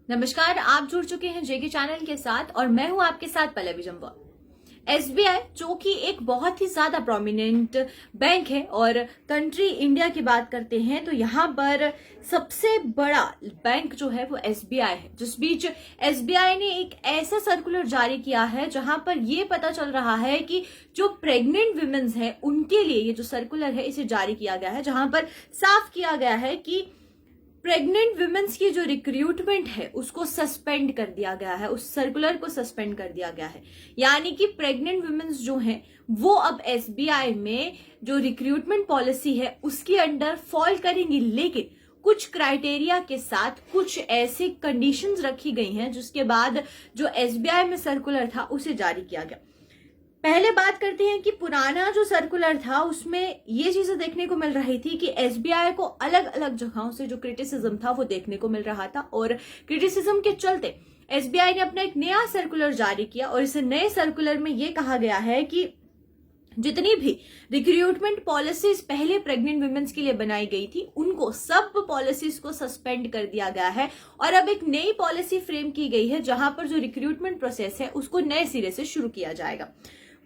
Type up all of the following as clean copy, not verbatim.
नमस्कार, आप जुड़ चुके हैं जेके चैनल के साथ और मैं हूं आपके साथ पल्लवी जम्वाल। एसबीआई जो कि एक बहुत ही ज्यादा प्रोमिनेंट बैंक है और कंट्री इंडिया की बात करते हैं तो यहाँ पर सबसे बड़ा बैंक जो है वो एसबीआई है। जिस बीच एसबीआई ने एक ऐसा सर्कुलर जारी किया है जहां पर ये पता चल रहा है कि जो प्रेग्नेंट विमेन्स हैं उनके लिए ये जो सर्कुलर है इसे जारी किया गया है, जहां पर साफ किया गया है कि प्रेग्नेंट विमेन्स की जो रिक्रूटमेंट है उसको सस्पेंड कर दिया गया है, उस सर्कुलर को सस्पेंड कर दिया गया है। यानी कि प्रेग्नेंट विमेन्स जो हैं वो अब एसबीआई में जो रिक्रूटमेंट पॉलिसी है उसके अंडर फॉल करेंगी, लेकिन कुछ क्राइटेरिया के साथ कुछ ऐसे कंडीशंस रखी गई हैं जिसके बाद जो एसबीआई में सर्कुलर था उसे जारी किया गया। पहले बात करते हैं कि पुराना जो सर्कुलर था उसमें ये चीजें देखने को मिल रही थी कि एसबीआई को अलग अलग जगहों से जो क्रिटिसिज्म था वो देखने को मिल रहा था और क्रिटिसिज्म के चलते एसबीआई ने अपना एक नया सर्कुलर जारी किया और इस नए सर्कुलर में ये कहा गया है कि जितनी भी रिक्रूटमेंट पॉलिसीज पहले प्रेग्नेंट वुमेन्स के लिए बनाई गई थी उनको सब पॉलिसीज को सस्पेंड कर दिया गया है और अब एक नई पॉलिसी फ्रेम की गई है जहां पर जो रिक्रूटमेंट प्रोसेस है उसको नए सिरे से शुरू किया जाएगा।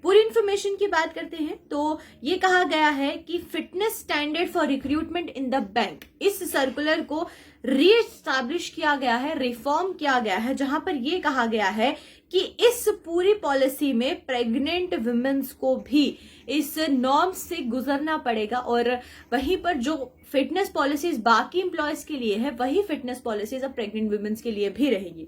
पूरी इंफॉर्मेशन की बात करते हैं तो ये कहा गया है कि fitness standard for recruitment in the bank, इस सर्कुलर को रीएस्टैब्लिश किया गया है, रिफॉर्म किया गया है, जहां पर ये कहा गया है कि इस पूरी पॉलिसी में प्रेग्नेंट वुमेन्स को भी इस नॉर्म्स से गुजरना पड़ेगा और वहीं पर जो फिटनेस पॉलिसीज बाकी एम्प्लॉयज के लिए है वही फिटनेस पॉलिसीज अब प्रेग्नेंट वुमेन्स के लिए भी रहेगी।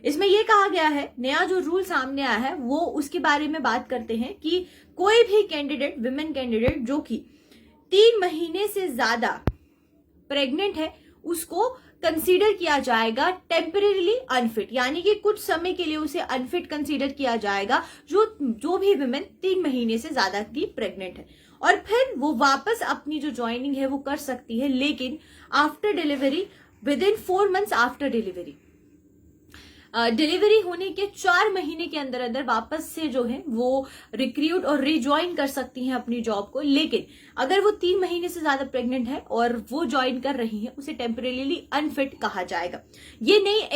इसमें यह कहा गया है, नया जो रूल सामने आया है वो उसके बारे में बात करते हैं कि कोई भी कैंडिडेट, विमेन कैंडिडेट जो कि 3 महीने से ज्यादा प्रेग्नेंट है उसको कंसीडर किया जाएगा टेम्परेरीली अनफिट, यानी कि कुछ समय के लिए उसे अनफिट कंसीडर किया जाएगा जो भी विमेन 3 महीने से ज्यादा की प्रेग्नेंट है और फिर वो वापस अपनी जो ज्वाइनिंग है वो कर सकती है, लेकिन after delivery, with in 4 months after delivery, delivery होने के 4 महीने के अंदर अंदर वापस से जो है वो रिक्रूट और रिज्वाइन कर सकती हैं अपनी जॉब को। लेकिन अगर वो 3 महीने से ज्यादा प्रेग्नेंट है और वो ज्वाइन कर रही है उसे टेम्परेरीली अनफिट कहा जाएगा। ये नई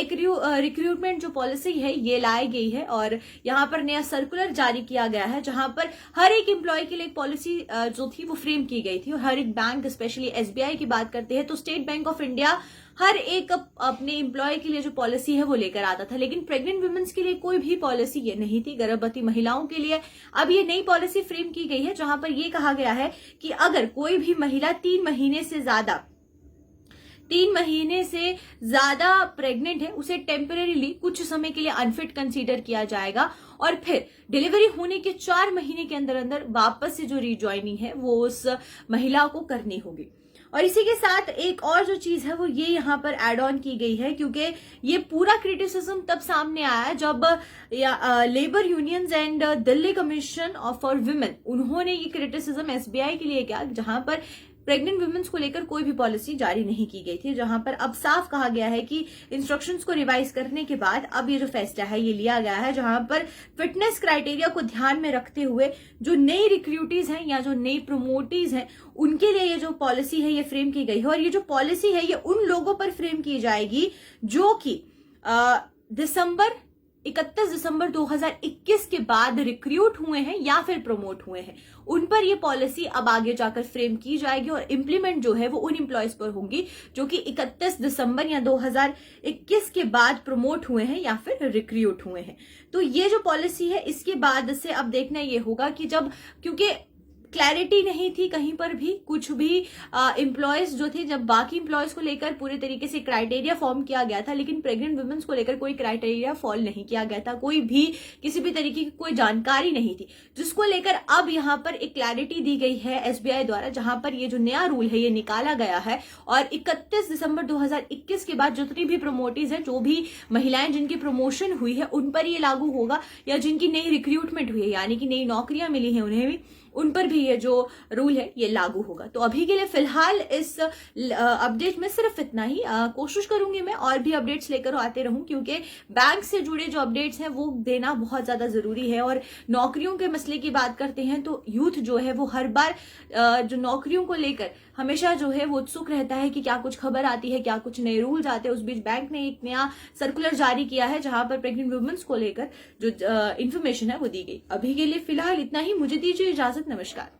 रिक्रूटमेंट जो पॉलिसी है ये लाई गई है और यहाँ पर नया सर्कुलर जारी किया गया है जहां पर हर एक एम्प्लॉय के लिए एक पॉलिसी जो थी वो फ्रेम की गई थी और हर एक बैंक, स्पेशली एसबीआई की बात करते हैं तो स्टेट बैंक ऑफ इंडिया हर एक अपने एम्प्लॉय के लिए जो पॉलिसी है वो लेकर आता था, लेकिन प्रेग्नेंट वुमेन्स के लिए कोई भी पॉलिसी ये नहीं थी। गर्भवती महिलाओं के लिए अब ये नई पॉलिसी फ्रेम की गई है जहां पर ये कहा गया है कि अगर कोई भी महिला 3 महीने से ज्यादा प्रेग्नेंट है उसे टेम्परेरीली कुछ समय के लिए अनफिट कंसीडर किया जाएगा और फिर डिलीवरी होने के 4 महीने के अंदर अंदर वापस से जो रिज्वाइनिंग है वो उस महिला को करनी होगी। और इसी के साथ एक और जो चीज है वो ये यहाँ पर एड ऑन की गई है, क्योंकि ये पूरा क्रिटिसिज्म तब सामने आया जब labour unions and Delhi commission for women उन्होंने ये क्रिटिसिज्म एसबीआई के लिए किया जहां पर प्रेग्नेंट वुमेन्स को लेकर कोई भी पॉलिसी जारी नहीं की गई थी, जहां पर अब साफ कहा गया है कि इंस्ट्रक्शंस को रिवाइज करने के बाद अब ये जो फैसला है ये लिया गया है जहां पर फिटनेस क्राइटेरिया को ध्यान में रखते हुए जो नई रिक्रूटीज हैं या जो नई प्रमोटीज हैं उनके लिए ये जो पॉलिसी है ये फ्रेम की गई है और ये जो पॉलिसी है ये उन लोगों पर फ्रेम की जाएगी जो कि 31 दिसंबर 2021 के बाद रिक्रूट हुए हैं या फिर प्रमोट हुए हैं, उन पर ये पॉलिसी अब आगे जाकर फ्रेम की जाएगी और इम्प्लीमेंट जो है वो उन एम्प्लॉयज पर होंगी जो कि 31 दिसंबर या 2021 के बाद प्रमोट हुए हैं या फिर रिक्रूट हुए हैं। तो ये जो पॉलिसी है इसके बाद से अब देखना ये होगा कि जब, क्योंकि क्लैरिटी नहीं थी कहीं पर भी, कुछ भी एम्प्लॉयज जो थे, जब बाकी एम्प्लॉयज को लेकर पूरे तरीके से क्राइटेरिया फॉर्म किया गया था लेकिन प्रेग्नेंट वुमेन्स को लेकर कोई क्राइटेरिया फॉलो नहीं किया गया था, कोई भी किसी भी तरीके की कोई जानकारी नहीं थी, जिसको लेकर अब यहाँ पर एक क्लैरिटी दी गई है एसबीआई द्वारा जहां पर ये जो नया रूल है ये निकाला गया है और 31 दिसंबर 2021 के बाद जितनी भी प्रमोटीज है, जो भी महिलाएं जिनकी प्रमोशन हुई है उन पर ये लागू होगा या जिनकी नई रिक्रूटमेंट हुई है यानी कि नई नौकरियां मिली हैं उन्हें भी, उन पर भी ये जो रूल है ये लागू होगा। तो अभी के लिए फिलहाल इस अपडेट में सिर्फ इतना ही। कोशिश करूंगी मैं और भी अपडेट्स लेकर आते रहूं क्योंकि बैंक से जुड़े जो अपडेट्स हैं वो देना बहुत ज्यादा जरूरी है और नौकरियों के मसले की बात करते हैं तो यूथ जो है वो हर बार जो नौकरियों को लेकर हमेशा जो है वो उत्सुक रहता है कि क्या कुछ खबर आती है, क्या कुछ नए रूल्स आते हैं। उस बीच बैंक ने एक नया सर्कुलर जारी किया है जहां पर प्रेग्नेंट वुमेन्स को लेकर जो इन्फॉर्मेशन है वो दी गई। अभी के लिए फिलहाल इतना ही, मुझे दीजिए इजाजत, नमस्कार।